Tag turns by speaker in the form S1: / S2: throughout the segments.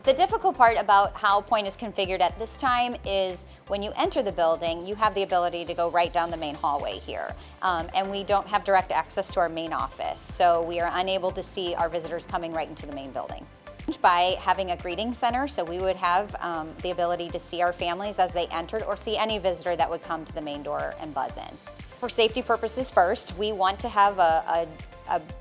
S1: The difficult part about how Point is configured at this time is when you enter the building, you have the ability to go right down the main hallway here. And we don't have direct access to our main office, so we are unable to see our visitors coming right into the main building. By having a greeting center, so we would have the ability to see our families as they entered or see any visitor that would come to the main door and buzz in. For safety purposes first, we want to have a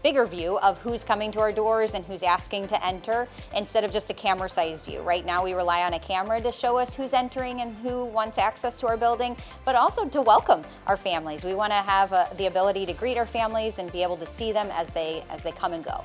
S1: bigger view of who's coming to our doors and who's asking to enter instead of just a camera-sized view. Right now we rely on a camera to show us who's entering and who wants access to our building, but also to welcome our families. We want to have the ability to greet our families and be able to see them as they come and go.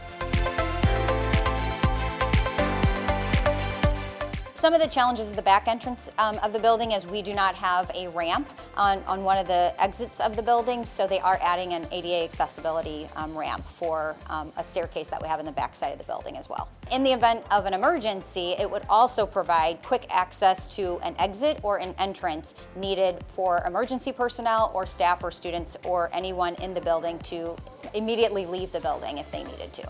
S1: Some of the challenges of the back entrance of the building is we do not have a ramp on one of the exits of the building, so they are adding an ADA accessibility ramp for a staircase that we have in the back side of the building as well. In the event of an emergency, it would also provide quick access to an exit or an entrance needed for emergency personnel or staff or students or anyone in the building to immediately leave the building if they needed to.